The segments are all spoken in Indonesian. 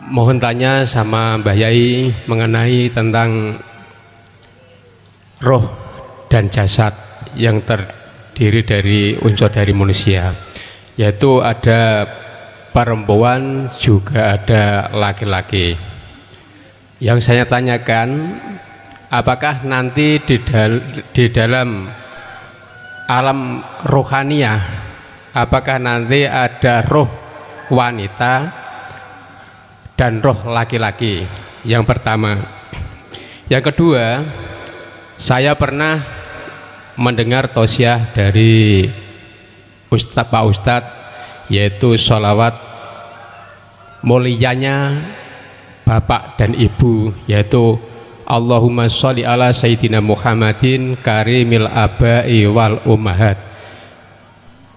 Mohon tanya sama Mbah Yai mengenai tentang roh dan jasad yang terdiri dari unsur dari manusia, yaitu ada perempuan juga ada laki-laki. Yang saya tanyakan, apakah nanti di dalam alam rohaniah, apakah nanti ada roh wanita dan roh laki-laki? Yang pertama. Yang kedua, saya pernah mendengar tausiah dari Pak Ustadz, yaitu sholawat mulianya bapak dan ibu, yaitu Allahumma sholli ala sayyidina Muhammadin karimil abai wal ummahat.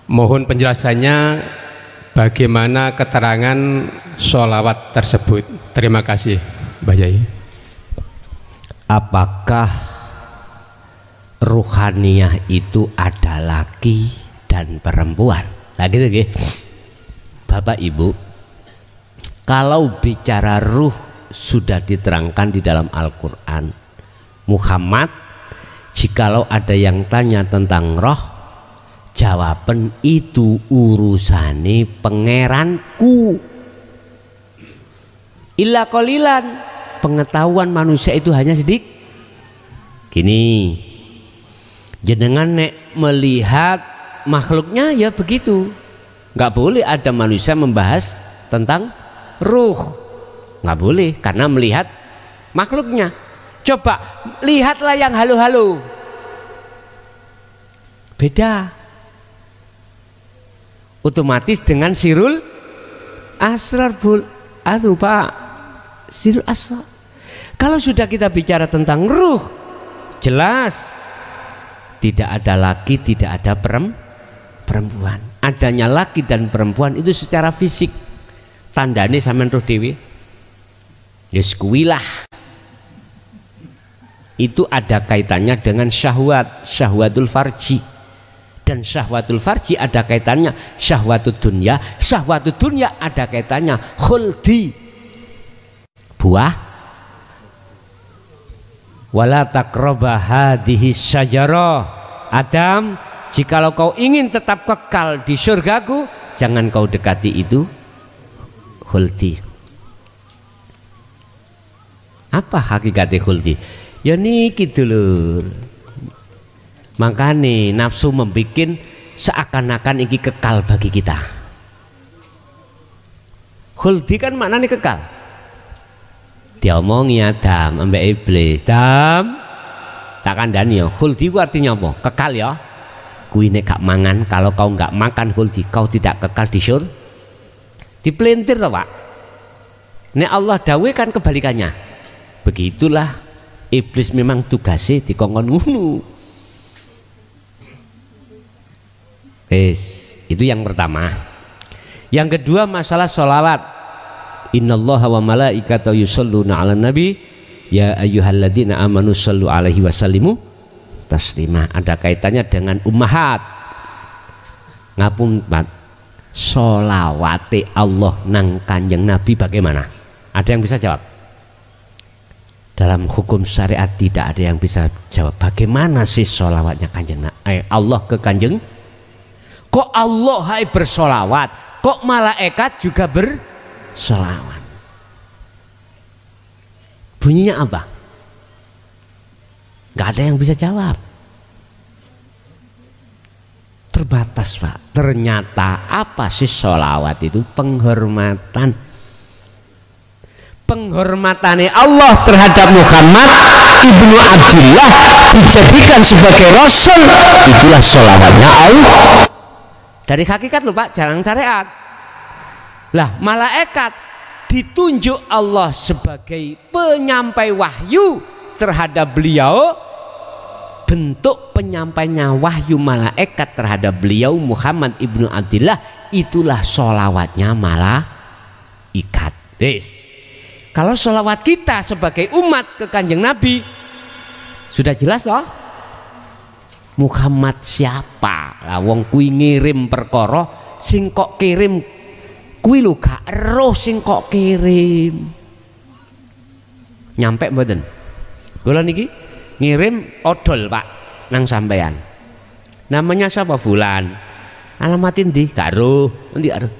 Mohon penjelasannya, bagaimana keterangan sholawat tersebut. Terima kasih Mbah Yai. Apakah ruhaniyah itu ada laki dan perempuan? Nah gitu gitu. Bapak Ibu, kalau bicara ruh sudah diterangkan di dalam Al-Quran. Muhammad, jikalau ada yang tanya tentang roh, jawaban itu urusane pangeranku. Illa qalilan, pengetahuan manusia itu hanya sedikit. Gini, jenengan nek melihat makhluknya ya begitu. Nggak boleh ada manusia membahas tentang ruh, nggak boleh, karena melihat makhluknya. Coba lihatlah yang halu-halu, beda otomatis dengan sirul asrar. Pak, sirul asrar. Kalau sudah kita bicara tentang ruh, jelas tidak ada laki, tidak ada perempuan. Adanya laki dan perempuan itu secara fisik, tandane sampean roh dewi. Yes kuwilah. Itu ada kaitannya dengan syahwat, syahwatul farji. Dan syahwatul farji ada kaitannya syahwatul dunya. Syahwatul dunya ada kaitannya khuldi, buah. Wala taqraba hadhihi syajarah. Adam, jikalau kau ingin tetap kekal di surgaku, jangan kau dekati itu khuldi. Apa hakikatnya khuldi? Ya niki dulur. Makanya nafsu membikin seakan-akan ini kekal bagi kita. Khuldi kan maknanya kekal. Diomongi Adam ambek iblis, Adam tak kandani ya. Khuldi itu artinya apa? Kekal ya. Kui nek gak mangan, kalau kau gak makan khuldi, kau tidak kekal di syurga. Dipelintir toh Pak. Nek Allah dawe kan kebalikannya. Begitulah iblis memang tugasnya dikongkon ngunu. Itu yang pertama. Yang kedua masalah sholawat. Innallaha wa malaikatahu yusholluna 'alan nabi ya ayyuhalladzina amanu shollu 'alaihi wasallimu taslima. Ada kaitannya dengan ummahat. Ngapun Pak, sholawate Allah nang Kanjeng Nabi bagaimana? Ada yang bisa jawab? Dalam hukum syariat tidak ada yang bisa jawab bagaimana sih sholawatnya Kanjeng Allah ke Kanjeng. Kok Allah hai bersolawat, kok malaikat juga bersolawat? Bunyinya apa? Gak ada yang bisa jawab. Terbatas Pak. Ternyata apa sih solawat itu? Penghormatan. Penghormatannya Allah terhadap Muhammad ibnu Abdullah dijadikan sebagai Rasul. Itulah solawatnya Allah. Dari hakikat lho Pak, jangan syariat. Lah malaikat ditunjuk Allah sebagai penyampai wahyu terhadap beliau. Bentuk penyampainya wahyu malaikat terhadap beliau Muhammad ibnu Abdullah, itulah sholawatnya malaikat. Kalau sholawat kita sebagai umat ke Kanjeng Nabi sudah jelas loh. Muhammad siapa? Lah wong kuwi ngirim perkara sing kok kirim kuwi lho gak eruh sing kok kirim. Nyampe mboten? Kula niki ngirim odol Pak nang sampean. Namanya siapa? Fulan. Alamatin ndi? Gak eruh. Endi gak eruh?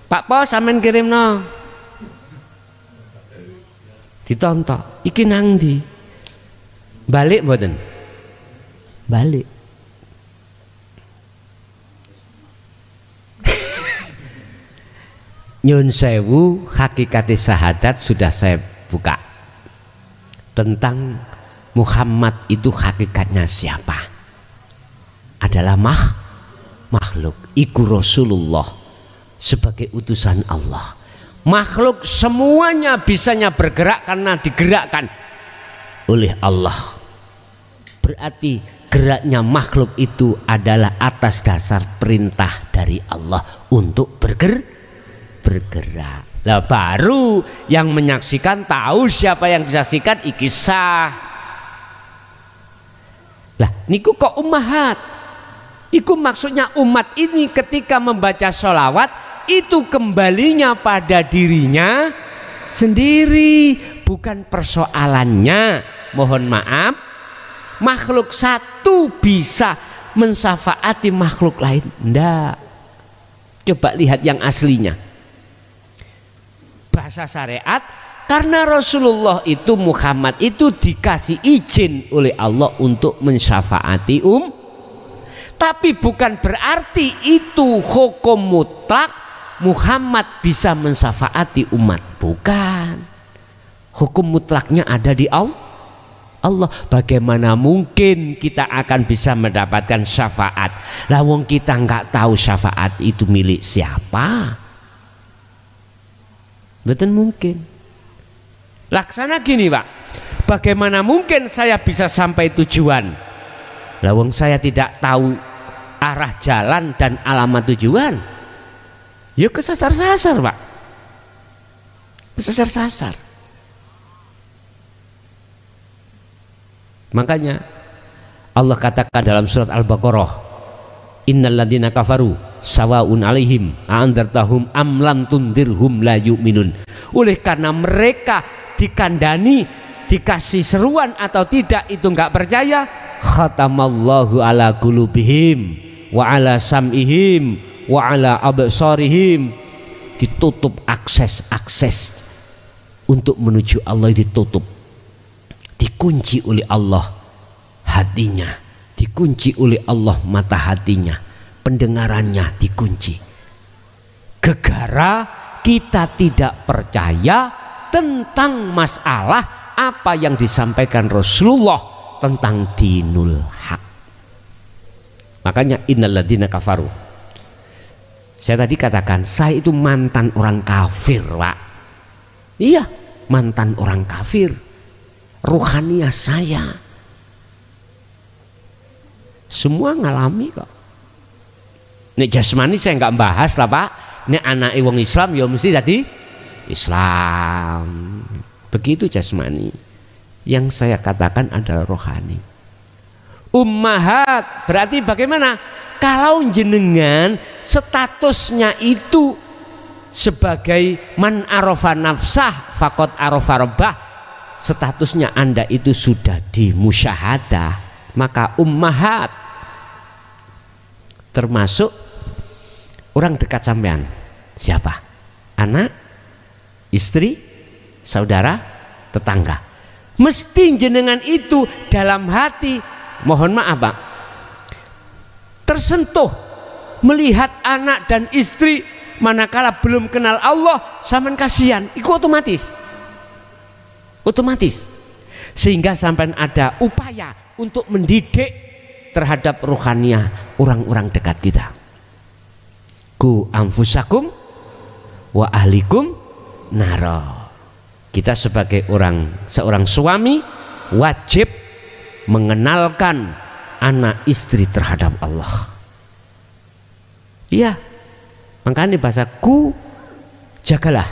Pak Pos sampean kirimno. Ditontok. Iki nang ndi? Balik mboten? Balik. Nyun sewu, hakikat syahadat sudah saya buka. Tentang Muhammad itu hakikatnya siapa? Adalah makhluk. Iku Rasulullah sebagai utusan Allah. Makhluk semuanya bisanya bergerak karena digerakkan oleh Allah. Berarti geraknya makhluk itu adalah atas dasar perintah dari Allah untuk bergerak. Lah baru yang menyaksikan tahu siapa yang disaksikan iki sah. Lah niku kok ummahat. Iku maksudnya umat ini ketika membaca sholawat itu kembalinya pada dirinya sendiri, bukan persoalannya. Mohon maaf, makhluk satu bisa mensafaati makhluk lain. Ndak. Coba lihat yang aslinya. Bahasa syariat, karena Rasulullah itu Muhammad itu dikasih izin oleh Allah untuk mensyafaati tapi bukan berarti itu hukum mutlak Muhammad bisa mensyafaati umat. Bukan. Hukum mutlaknya ada di Allah. Bagaimana mungkin kita akan bisa mendapatkan syafaat? Lah wong kita nggak tahu syafaat itu milik siapa. Betul mungkin. Laksana gini Pak, bagaimana mungkin saya bisa sampai tujuan? Lah wong saya tidak tahu arah jalan dan alamat tujuan. Ya kesasar-sasar Pak. Kesasar-sasar. Makanya Allah katakan dalam surat Al-Baqarah, innal ladzina kafaru sawaun alaihim a'andartahum am lam tundirhum la yu'minun. Oleh karena mereka dikandani, dikasih seruan atau tidak itu enggak percaya, khatamallahu ala qulubihim wa ala sam'ihim wa ala absarihim. Ditutup akses untuk menuju Allah, ditutup, dikunci oleh Allah hatinya, dikunci oleh Allah mata hatinya, pendengarannya dikunci. Gegara kita tidak percaya tentang masalah apa yang disampaikan Rasulullah tentang dinul haq. Makanya innalladzina kafaru. Saya tadi katakan saya itu mantan orang kafir Pak. Iya, mantan orang kafir. Ruhaniah saya semua ngalami kok. Nek jasmani saya nggak bahas lah Pak. Nek anak wong Islam ya mesti tadi Islam. Begitu jasmani. Yang saya katakan adalah rohani. Ummahat berarti bagaimana? Kalau jenengan statusnya itu sebagai man arafa nafsah faqad arafa rabbah, statusnya Anda itu sudah dimusyahadah, maka ummahat termasuk orang dekat sampean. Siapa? Anak, istri, saudara, tetangga. Mesti jenengan itu dalam hati, mohon maaf Pak, tersentuh melihat anak dan istri manakala belum kenal Allah, sampean kasihan, itu otomatis. Sehingga sampean ada upaya untuk mendidik terhadap rohaniah orang-orang dekat kita. Ku anfusakum wa ahlikum naro. Kita sebagai seorang suami wajib mengenalkan anak istri terhadap Allah. Iya, makanya bahasa ku, jagalah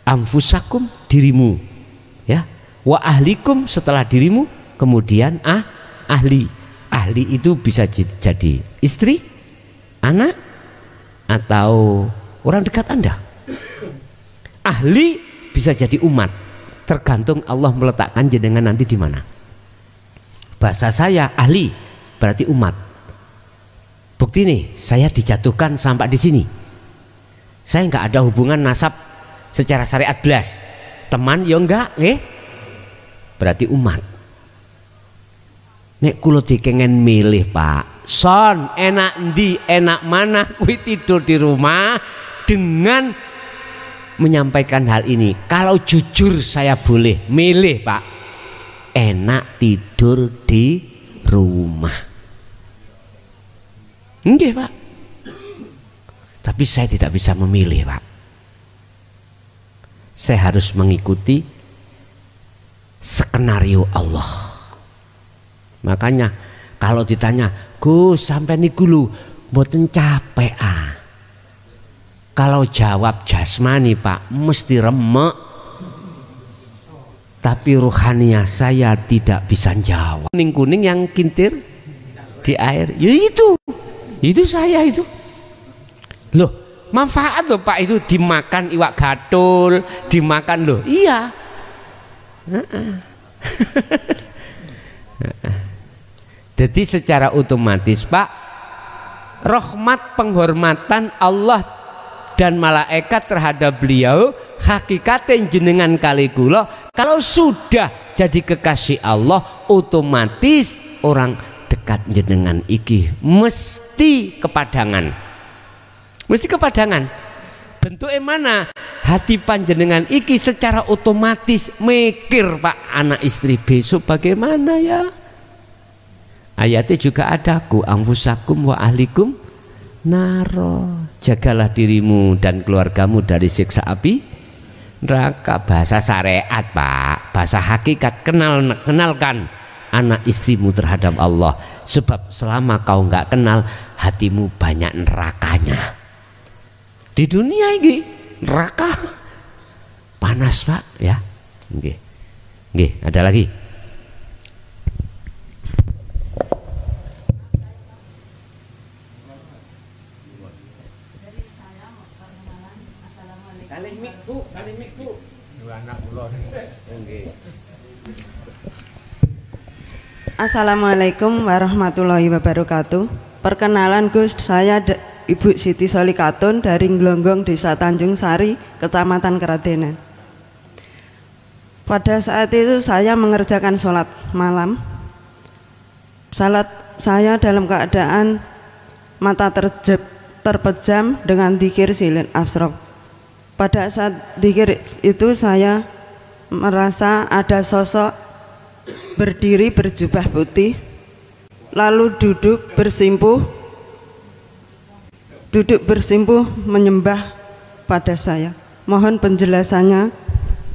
anfusakum, dirimu, ya, wa ahlikum, setelah dirimu kemudian ahli itu bisa jadi istri, anak, atau orang dekat Anda. Ahli bisa jadi umat, tergantung Allah meletakkan jenengan nanti di mana. Bahasa saya ahli berarti umat. Bukti nih, saya dijatuhkan sampai di sini. Saya nggak ada hubungan nasab secara syariat belas. Teman ya enggak, berarti umat. Nek kulo dikengen milih Pak, son enak ndi enak mana kuwi tidur di rumah dengan menyampaikan hal ini. Kalau jujur saya boleh milih Pak, enak tidur di rumah. Nggih Pak. Tapi saya tidak bisa memilih Pak. Saya harus mengikuti skenario Allah. Makanya kalau ditanya, Gus sampai niku lho mboten capek ah. Kalau jawab jasmani Pak mesti remek. Tapi ruhaniah saya tidak bisa jawab. Kuning-kuning yang kintir di air, ya itu saya itu. Loh, manfaat loh Pak itu dimakan iwak gatul, dimakan loh. Iya. Jadi secara otomatis Pak, rahmat penghormatan Allah dan malaikat terhadap beliau hakikaten jenengan kali kula kalau sudah jadi kekasih Allah, otomatis orang dekat jenengan iki mesti kepadangan. Mesti kepadangan. Bentuknya mana? Hati panjenengan iki secara otomatis mikir Pak, anak istri besok bagaimana ya? Ayatnya juga ada, ku anfusakum wa ahlikum naro. Jagalah dirimu dan keluargamu dari siksa api neraka. Bahasa syariat Pak, bahasa hakikat. Kenalkan anak istrimu terhadap Allah, sebab selama kau nggak kenal, hatimu banyak nerakanya. Di dunia ini neraka panas Pak ya. Nggih, ada lagi. Assalamualaikum warahmatullahi wabarakatuh. Perkenalan Gus, saya Ibu Siti Solikatun dari Glonggong, Desa Tanjung Sari, Kecamatan Keradenan. Pada saat itu saya mengerjakan sholat malam. Salat saya dalam keadaan mata terpejam dengan dzikir silin asrof. Pada saat dzikir itu saya merasa ada sosok berdiri berjubah putih, lalu duduk bersimpuh menyembah pada saya. Mohon penjelasannya.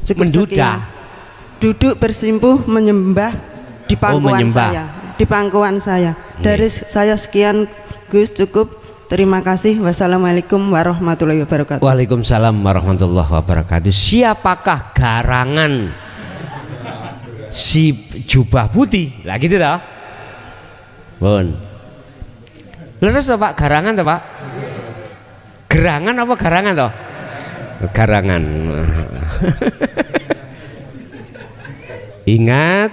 Cukup sekian. Duduk bersimpuh menyembah di pangkuan saya. Dari saya sekian Gus, cukup. Terima kasih. Wassalamualaikum warahmatullahi wabarakatuh. Waalaikumsalam warahmatullahi wabarakatuh. Siapakah garangan si jubah putih? Lah gitu toh. Pun. Leres toh Pak, garangan toh Pak? Gerangan apa garangan toh? Garangan. Ingat,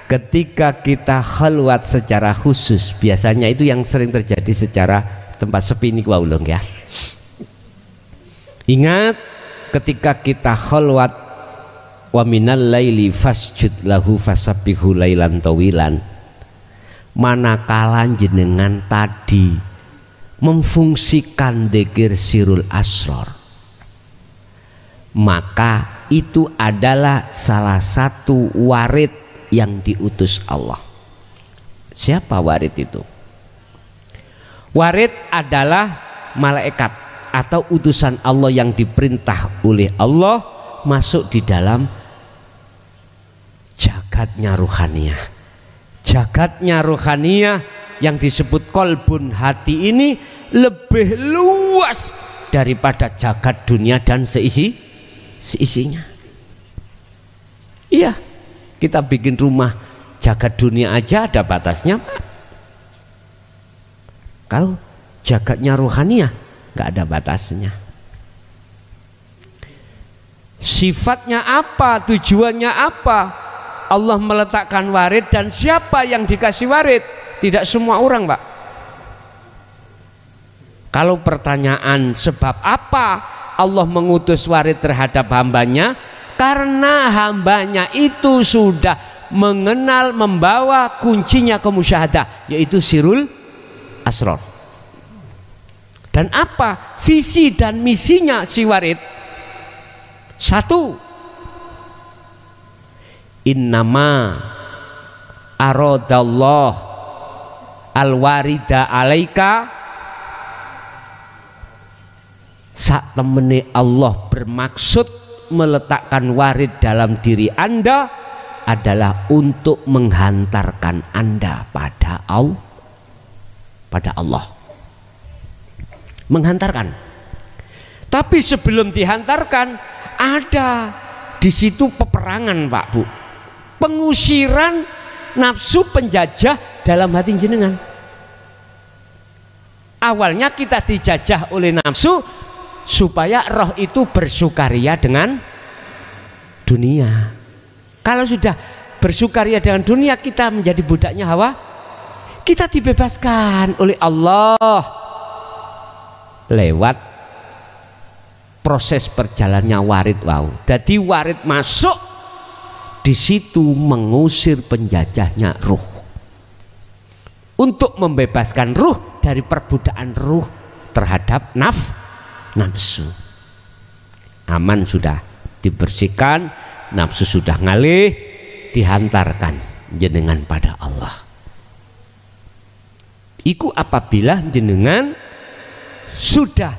ketika kita khalwat secara khusus, biasanya itu yang sering terjadi secara tempat sepi ini waulung ya. Ingat, ketika kita khalwat, wa minal laili fasjud lahu fasabbihu lailan tawilan, manakala jenengan tadi memfungsikan dzikir sirul asrar, maka itu adalah salah satu warid yang diutus Allah. Siapa warid itu? Warid adalah malaikat atau utusan Allah yang diperintah oleh Allah masuk di dalam jagatnya ruhaniyah. Jagatnya ruhaniyah yang disebut kolbun hati ini lebih luas daripada jagat dunia dan seisinya. Iya, kita bikin rumah jagat dunia aja ada batasnya Pak. Kalau jagatnya ruhaniyah nggak ada batasnya. Sifatnya apa, tujuannya apa Allah meletakkan warid, dan siapa yang dikasih warid? Tidak semua orang, Pak. Kalau pertanyaan sebab apa Allah mengutus warid terhadap hambanya, karena hambanya itu sudah mengenal, membawa kuncinya ke musyahadah, yaitu sirul asrar. Dan apa visi dan misinya si warid? Satu, innama aradallah al-warida alaika, sak temene Allah bermaksud meletakkan warid dalam diri Anda adalah untuk menghantarkan Anda pada Allah. Menghantarkan. Tapi sebelum dihantarkan ada di situ peperangan, Pak Bu. Pengusiran nafsu penjajah dalam hati jenengan. Awalnya kita dijajah oleh nafsu supaya roh itu bersukaria dengan dunia. Kalau sudah bersukaria dengan dunia, kita menjadi budaknya hawa. Kita dibebaskan oleh Allah lewat proses perjalannya warid. Jadi warid masuk di situ mengusir penjajahnya ruh, untuk membebaskan ruh dari perbudakan ruh terhadap nafsu. Aman sudah dibersihkan, nafsu sudah ngalih, dihantarkan jenengan pada Allah. Iku apabila jenengan sudah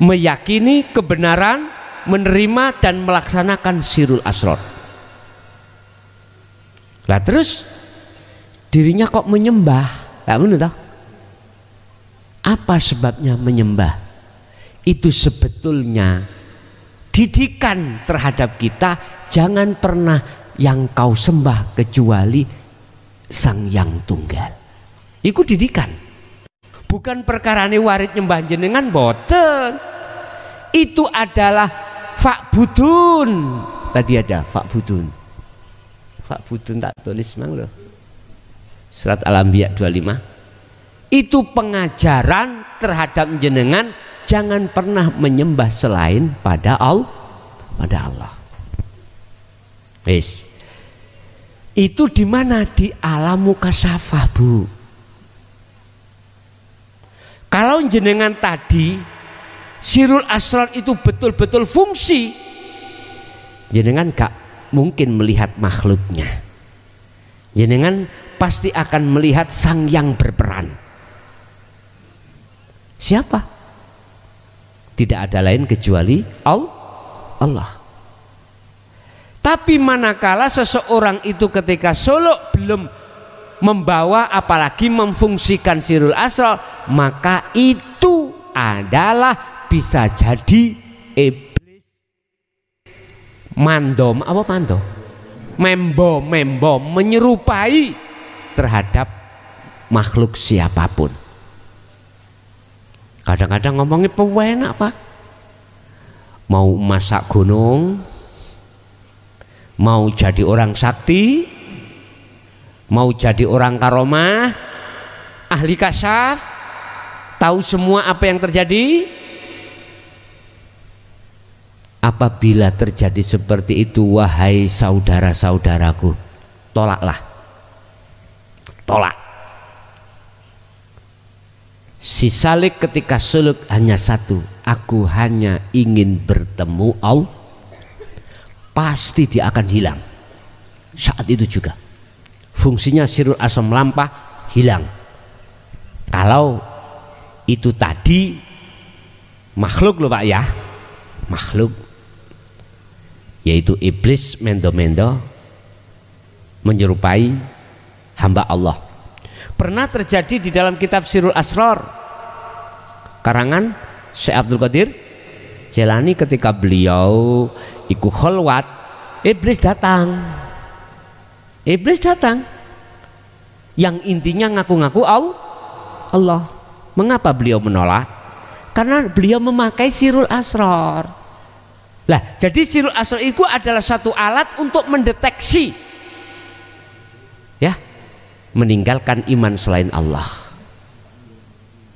meyakini kebenaran, menerima dan melaksanakan sirul asrar. Lah terus dirinya kok menyembah? Lah ngono toh? Apa sebabnya menyembah? Itu sebetulnya didikan terhadap kita, jangan pernah yang kau sembah kecuali Sang Yang Tunggal. Iku didikan. Bukan perkarane warid nyembah jenengan, boten. Itu adalah fa'budun. Tadi ada fa'budun. Fa'budun tak tulis mang loh. Surat Al-Anbiya 25. Itu pengajaran terhadap jenengan, jangan pernah menyembah selain pada Allah. Wis. Itu di mana? Di alam mukasyafah, Bu. Kalau jenengan tadi sirul asrar itu betul-betul fungsi, jenengan gak mungkin melihat makhluknya. Jenengan pasti akan melihat sang yang berperan. Siapa? Tidak ada lain kecuali Allah. Tapi manakala seseorang itu ketika suluk belum membawa apalagi memfungsikan sirul asrar, maka itu adalah bisa jadi iblis mandom, apa mandom? Membo menyerupai terhadap makhluk siapapun. Kadang-kadang ngomongnya pewenak, Pak. Mau masak gunung, mau jadi orang sakti, mau jadi orang karomah, ahli kasyaf, tahu semua apa yang terjadi. Apabila terjadi seperti itu, wahai saudara-saudaraku, tolaklah. Tolak. Si Salik ketika suluk hanya satu, aku hanya ingin bertemu Allah. Pasti dia akan hilang. Saat itu juga fungsinya sirul asam melampah hilang. Kalau itu tadi makhluk loh Pak ya, makhluk, yaitu iblis mendo-mendo menyerupai hamba Allah. Pernah terjadi di dalam kitab Sirul Asrar karangan Syekh Abdul Qadir Jailani, ketika beliau ikut kholwat, iblis datang. Iblis datang yang intinya ngaku-ngaku Allah. Mengapa beliau menolak? Karena beliau memakai sirul asrar. Lah, jadi sirul asrar itu adalah satu alat untuk mendeteksi ya, meninggalkan iman selain Allah.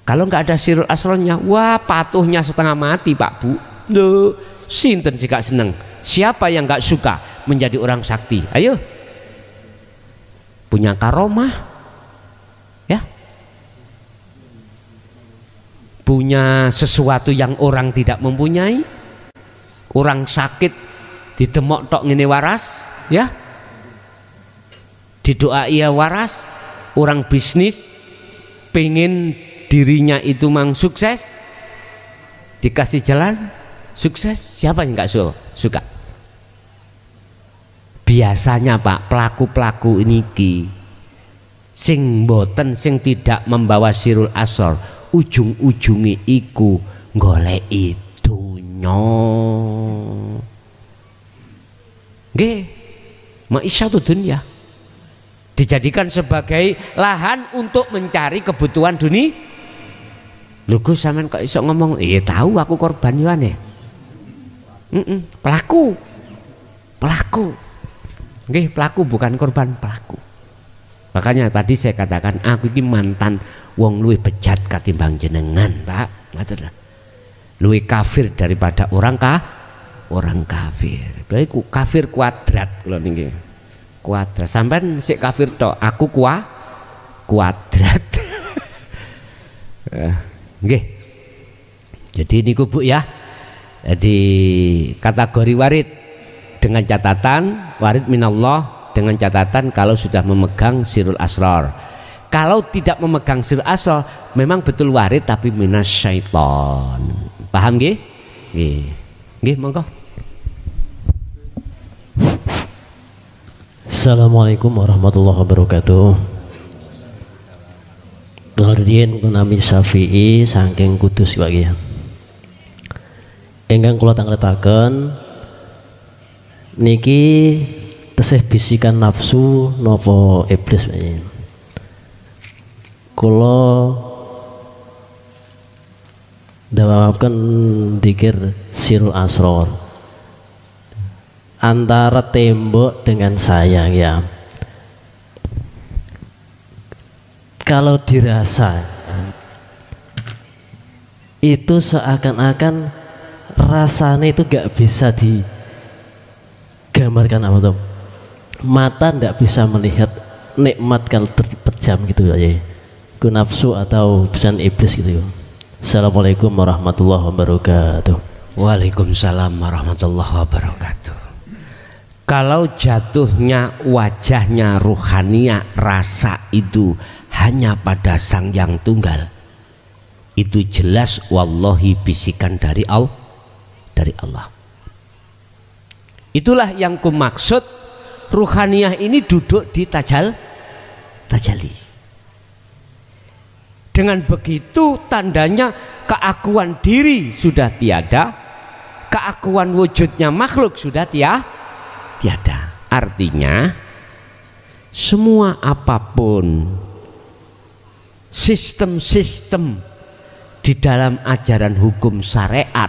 Kalau nggak ada sirul asrarnya, wah patuhnya setengah mati Pak Bu. Duh, sinten sih gak seneng? Siapa yang nggak suka menjadi orang sakti? Ayo, punya karomah ya, punya sesuatu yang orang tidak mempunyai. Orang sakit didemok tok ngene waras ya, didoa ia waras. Orang bisnis pengen dirinya itu mang sukses, dikasih jalan sukses, siapa yang nggak suka? Biasanya Pak, pelaku-pelaku ini sing boten, sing tidak membawa sirul asrar, ujung-ujungi iku goleki dunya. Nggih, ma'isyatu dunya dijadikan sebagai lahan untuk mencari kebutuhan dunia. Lho Gus, sampean kok iso ngomong? Iya tahu aku korban ya. Pelaku. Nggih, pelaku bukan korban, pelaku. Makanya tadi saya katakan aku ini mantan wong luwih bejat katimbang jenengan, Pak. Ngoten. Luwih kafir daripada orang kafir. Berarti kafir kuadrat kula niki. Kuadrat. Sampean sik kafir tok, aku kuadrat. Nggih. Jadi niku Bu ya. Jadi kategori warid dengan catatan warid minallah, dengan catatan kalau sudah memegang sirul asrar. Kalau tidak memegang sirul asrar memang betul warid tapi minas syaiton. Paham nggih? Nggih, monggo. Assalamualaikum warahmatullahi wabarakatuh. Nuruddin Kunami Syafi'i saking Kudus bagian. Ingkang kula tangletaken niki tesih bisikan nafsu napa iblis bagian. Kula dawuhken dzikir sirul asrar antara tembok dengan saya ya. Kalau dirasa itu seakan-akan rasanya itu gak bisa digambarkan apa tuh, mata ndak bisa melihat nikmat kalau terpejam gitu ya, itu nafsu atau pesan iblis gitu ya. Assalamualaikum warahmatullahi wabarakatuh. Waalaikumsalam warahmatullahi wabarakatuh. Kalau jatuhnya wajahnya ruhaniyah rasa itu hanya pada Sang Yang Tunggal, itu jelas wallahi bisikan dari Allah. Itulah yang kumaksud, ruhaniyah ini duduk di tajalli. Dengan begitu tandanya keakuan diri sudah tiada, keakuan wujudnya makhluk sudah tiada. Artinya semua apapun sistem-sistem di dalam ajaran hukum syariat,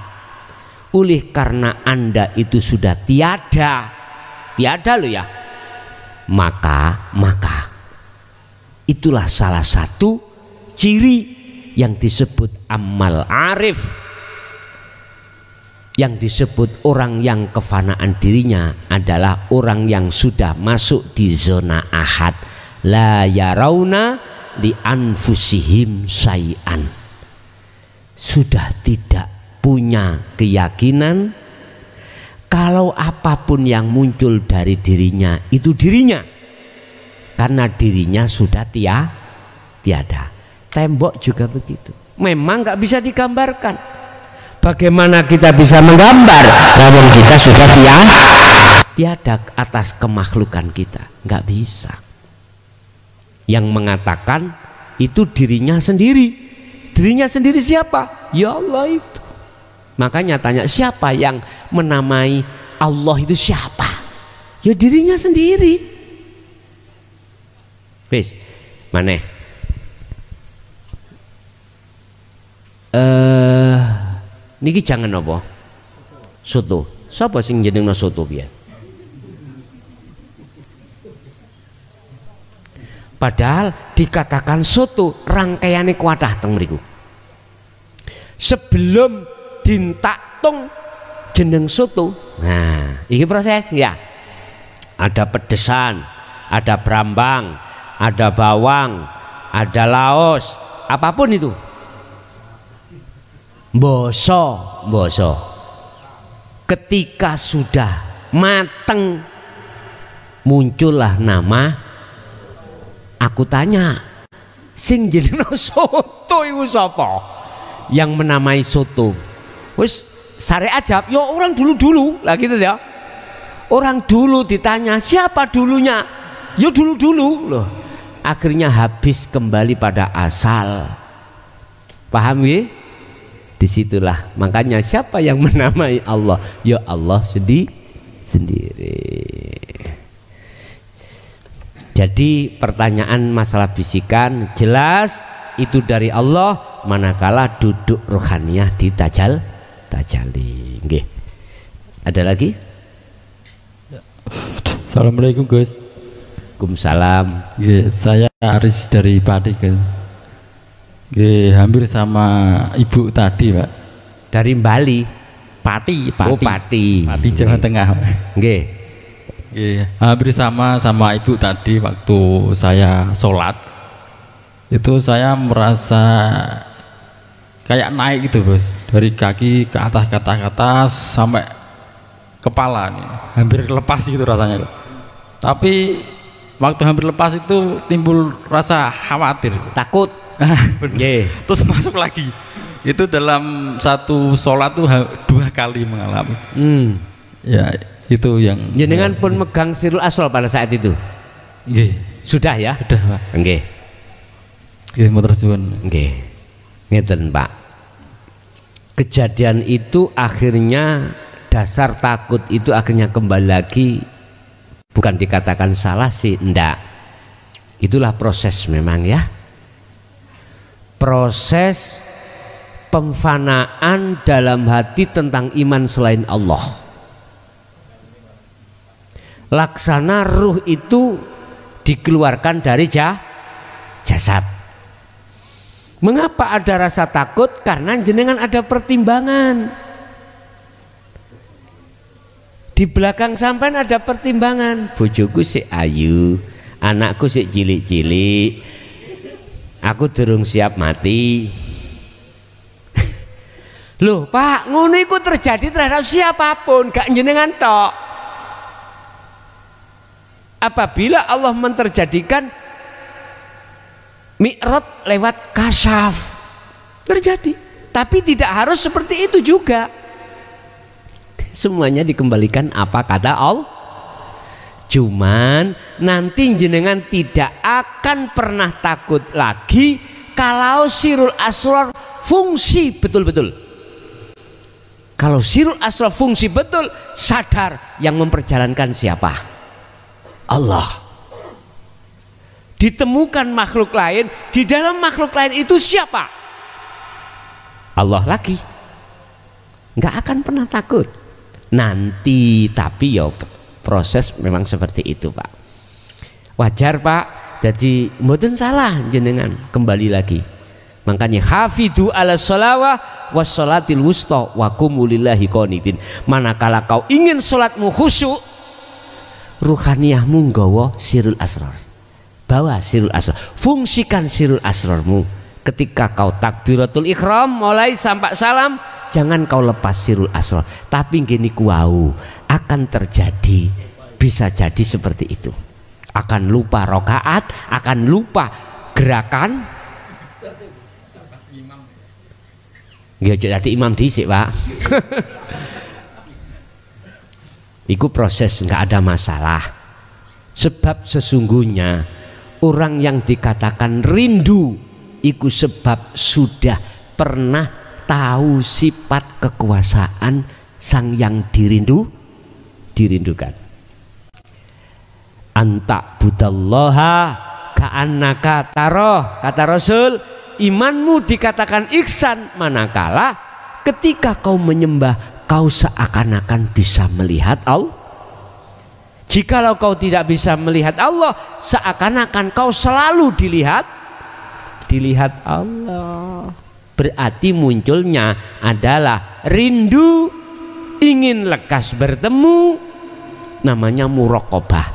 oleh karena Anda itu sudah tiada loh ya, maka itulah salah satu ciri yang disebut amal arif, yang disebut orang yang kefanaan dirinya adalah orang yang sudah masuk di zona ahad, la yarauna li anfusihim syai'an, sudah tidak punya keyakinan kalau apapun yang muncul dari dirinya itu dirinya, karena dirinya sudah tiada. Tembok juga begitu, memang nggak bisa digambarkan. Bagaimana kita bisa menggambar namun kita sudah tiada atas kemakhlukan kita, nggak bisa. Yang mengatakan itu dirinya sendiri. Dirinya sendiri siapa? Ya Allah itu. Makanya tanya, siapa yang menamai Allah itu siapa? Ya dirinya sendiri. Wis, maneh. Niki jangan apa? Soto. Sapa sing jenengno soto piye? Padahal dikatakan soto rangkaiane kuatah teng mriku. Sebelum dintaktung jeneng soto. Nah, ini proses ya. Ada pedesan, ada brambang, ada bawang, ada laos, apapun itu. Boso. Ketika sudah mateng muncullah nama. Aku tanya, sing jenengno soto iku sapa? Yang menamai soto. Wis sare ajab, ya orang dulu-dulu lah gitu ya. Orang dulu ditanya, siapa dulunya? Ya dulu-dulu loh. Akhirnya habis kembali pada asal. Paham ya? Disitulah makanya siapa yang menamai Allah? Ya Allah sendiri. Jadi pertanyaan masalah bisikan jelas itu dari Allah, manakala duduk rohaniyah ditajali. Nggih. Ada lagi? Assalamualaikum Gus. Waalaikumsalam. Saya Aris dari Pati Gus. Hampir sama ibu tadi Pak. Dari Bali. Pati. Oh Pati. Pati Jawa Tengah. Nggih. Hampir sama ibu tadi waktu saya sholat itu saya merasa kayak naik gitu Bos, dari kaki ke atas sampai kepala nih, hampir lepas gitu rasanya. Tapi waktu hampir lepas itu timbul rasa khawatir, takut. Terus masuk lagi. Itu dalam satu sholat tuh 2 kali mengalami. Ya itu yang jenengan pun megang sirul asror pada saat itu. Sudah ya? Sudah Pak. Nggih. Matur suwun. Nggih. Ngeten Pak. Kejadian itu akhirnya dasar takut itu akhirnya kembali lagi, bukan dikatakan salah sih, enggak. Itulah proses memang ya. Proses pemfanaan dalam hati tentang iman selain Allah. Laksana ruh itu dikeluarkan dari jasad. Mengapa ada rasa takut? Karena jenengan ada pertimbangan. Di belakang sampean ada pertimbangan. Bojoku sik ayu, anakku sik cilik-cilik, aku durung siap mati. Loh Pak, ngono iku terjadi terhadap siapapun, gak jenengan tok. Apabila Allah menterjadikan mi'raj lewat kasyaf, terjadi. Tapi tidak harus seperti itu juga. Semuanya dikembalikan apa kata Allah. Cuman nanti jenengan tidak akan pernah takut lagi kalau sirul asrar fungsi betul-betul. Kalau sirul asrar fungsi betul, sadar yang memperjalankan siapa? Allah. Ditemukan makhluk lain, di dalam makhluk lain itu siapa? Allah lagi. Nggak akan pernah takut nanti, tapi ya proses memang seperti itu Pak. Wajar Pak, jadi mboten salah jenengan kembali lagi. Makanya hafidu ala sholawah was sholatil wusta wa qumu lillahi qanitin. Manakala kau ingin sholatmu khusyuk, ruhaniyahmu nggawa sirul asrar. Bawa sirul asrar, fungsikan sirul asrarmu. Ketika kau takbiratul ihram mulai sampai salam, jangan kau lepas sirul asrar. Tapi gini kuau akan terjadi, bisa jadi seperti itu. Akan lupa rokaat, akan lupa gerakan. Nggih jadi imam dhisik Pak. Iku proses, nggak ada masalah. Sebab sesungguhnya orang yang dikatakan rindu iku sebab sudah pernah tahu sifat kekuasaan sang yang dirindukan. Anta budallaha ka'annaka taroh, kata Rasul, imanmu dikatakan ihsan manakala ketika kau menyembah, kau seakan-akan bisa melihat Allah. Jikalau kau tidak bisa melihat Allah, seakan-akan kau selalu dilihat Allah. Berarti munculnya adalah rindu, ingin lekas bertemu, namanya muraqabah.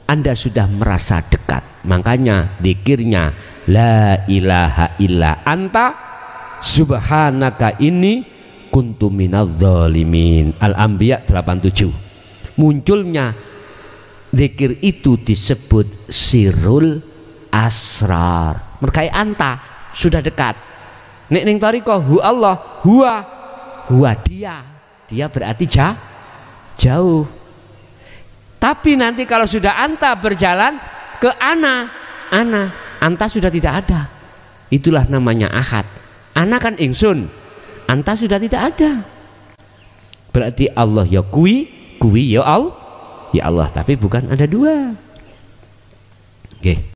Anda sudah merasa dekat. Makanya zikirnya la ilaha illa anta subhanaka inni kuntu minadz zalimin. Al-Anbiya 87. Munculnya zikir itu disebut sirul asrar. Merkai anta sudah dekat. Nek ning thariqah hu Allah, huwa dia berarti jauh. Tapi nanti kalau sudah anta berjalan ke ana, anta sudah tidak ada. Itulah namanya ahad. Ana kan ingsun, anta sudah tidak ada. Berarti Allah ya kuwi ya Allah, tapi bukan ada dua. Oke.